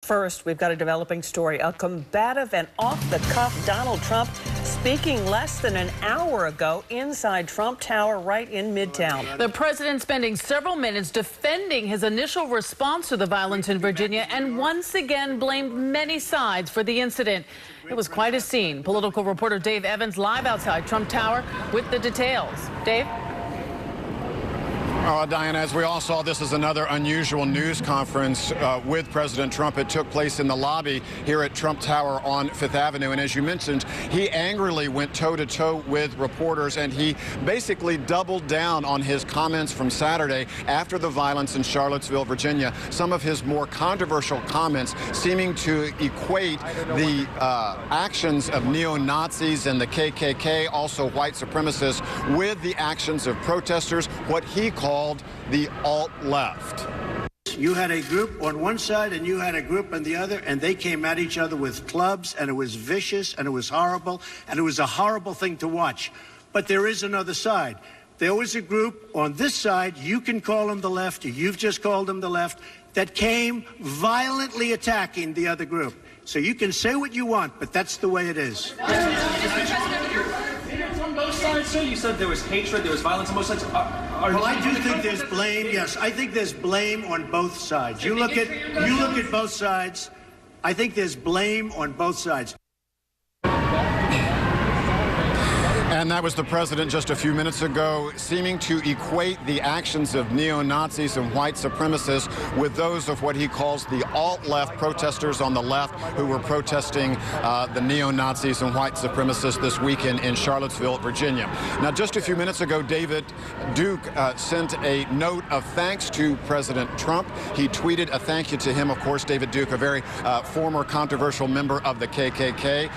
First, we've got a developing story. A combative and off-the-cuff Donald Trump speaking less than an hour ago inside Trump Tower right in Midtown. The president spending several minutes defending his initial response to the violence in Virginia and once again blamed many sides for the incident. It was quite a scene. Political reporter Dave Evans live outside Trump Tower with the details. Dave? Diana, as we all saw, this is another unusual news conference with President Trump. It took place in the lobby here at Trump Tower on Fifth Avenue. And as you mentioned, he angrily went toe-to-toe with reporters, and he basically doubled down on his comments from Saturday after the violence in Charlottesville, Virginia. Some of his more controversial comments seeming to equate the actions of neo-Nazis and the KKK, also white supremacists, with the actions of protesters, what he called the alt-left. You had a group on one side and you had a group on the other, and they came at each other with clubs, and it was vicious, and it was horrible, and it was a horrible thing to watch. But there is another side. There was a group on this side, you can call them the left, or you've just called them the left, that came violently attacking the other group. So you can say what you want, but that's the way it is. On both sides, sir? You said there was hatred, there was violence on both sides. Well, I do think there's blame. Yes, I think there's blame on both sides. You look at both sides. I think there's blame on both sides. And that was the president just a few minutes ago, seeming to equate the actions of neo-Nazis and white supremacists with those of what he calls the alt-left protesters on the left who were protesting the neo-Nazis and white supremacists this weekend in Charlottesville, Virginia. Now, just a few minutes ago, David Duke sent a note of thanks to President Trump. He tweeted a thank you to him, of course, David Duke, a very former controversial member of the KKK,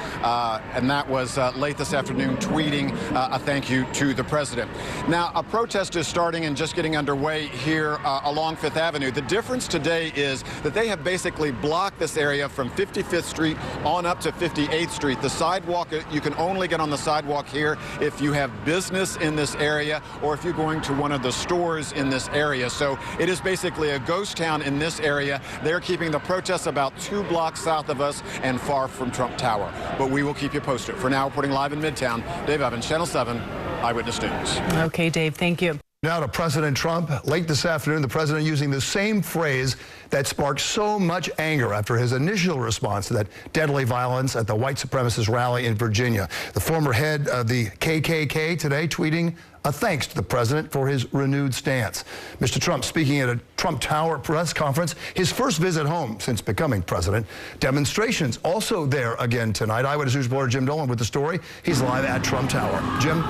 and that was late this afternoon, tweeting a thank you to the president. Now, a protest is starting and just getting underway here along Fifth Avenue. The difference today is that they have basically blocked this area from 55th Street on up to 58th Street. The sidewalk, you can only get on the sidewalk here if you have business in this area or if you're going to one of the stores in this area. So it is basically a ghost town in this area. They're keeping the protests about 2 blocks south of us and far from Trump Tower. But we will keep you posted. For now, reporting live in Midtown, Dave Evans, Channel 7, Eyewitness News. Okay, Dave, thank you. Now to President Trump. Late this afternoon, the president using the same phrase that sparked so much anger after his initial response to that deadly violence at the white supremacist rally in Virginia. The former head of the KKK today tweeting a thanks to the president for his renewed stance. Mr. Trump speaking at a Trump Tower press conference, his first visit home since becoming president. Demonstrations also there again tonight. Eyewitness News reporter Jim Dolan with the story. He's live at Trump Tower. Jim?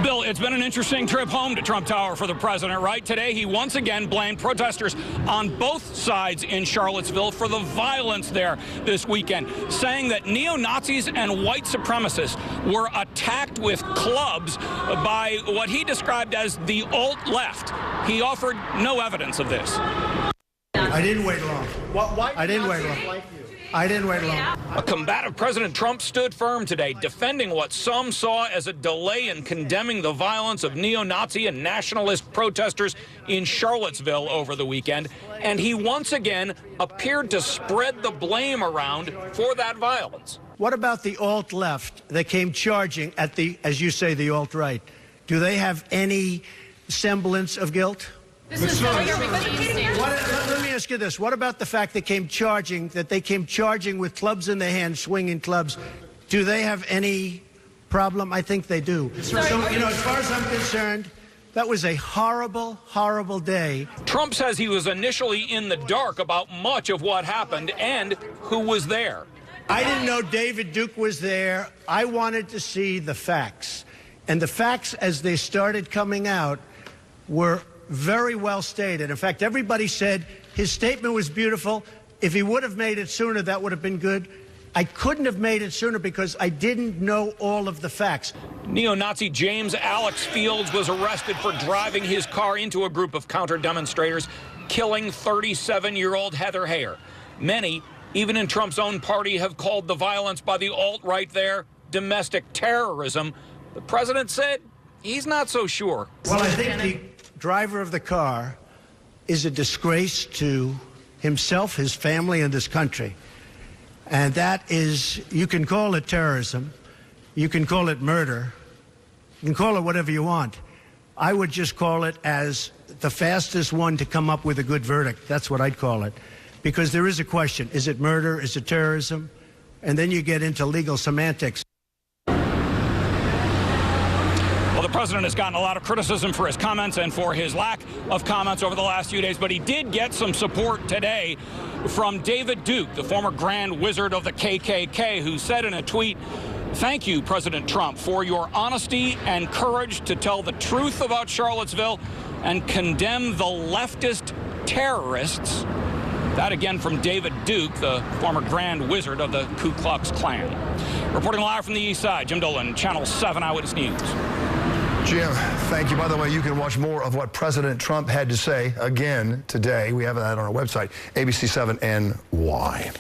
Bill, it's been an interesting trip home to Trump Tower for the president, right? Today, he once again blamed protesters on both sides in Charlottesville for the violence there this weekend, saying that neo-Nazis and white supremacists were attacked with clubs by what he described as the alt-left. He offered no evidence of this. I didn't wait long. I didn't wait long. I didn't wait long. A combative President Trump stood firm today, defending what some saw as a delay in condemning the violence of neo-Nazi and nationalist protesters in Charlottesville over the weekend. And he once again appeared to spread the blame around for that violence. What about the alt-left that came charging at the, as you say, the alt-right? Do they have any semblance of guilt? Let me ask you this. What about the fact they came charging with clubs in their hands, swinging clubs? Do they have any problem? I think they do. So, you know, as far as I'm concerned, that was a horrible, horrible day. Trump says he was initially in the dark about much of what happened and who was there. I didn't know David Duke was there. I wanted to see the facts. And the facts, as they started coming out, were very well stated. In fact, everybody said his statement was beautiful. If he would have made it sooner, that would have been good. I couldn't have made it sooner because I didn't know all of the facts. Neo-Nazi James Alex Fields was arrested for driving his car into a group of counter-demonstrators, killing 37-year-old Heather Heyer. Many, even in Trump's own party, have called the violence by the alt-right there domestic terrorism. The president said he's not so sure. Well, I think the driver of the car is a disgrace to himself, his family, and this country. And that is, you can call it terrorism, you can call it murder, you can call it whatever you want. I would just call it as the fastest one to come up with a good verdict. That's what I'd call it. Because there is a question. Is it murder? Is it terrorism? And then you get into legal semantics. Well, the president has gotten a lot of criticism for his comments and for his lack of comments over the last few days, but he did get some support today from David Duke, the former Grand Wizard of the KKK, who said in a tweet, "Thank you, President Trump, for your honesty and courage to tell the truth about Charlottesville and condemn the leftist terrorists." That again from David Duke, the former Grand Wizard of the Ku Klux Klan. Reporting live from the East Side, Jim Dolan, Channel 7 Eyewitness News. Jim, thank you. By the way, you can watch more of what President Trump had to say again today. We have that on our website, ABC7NY.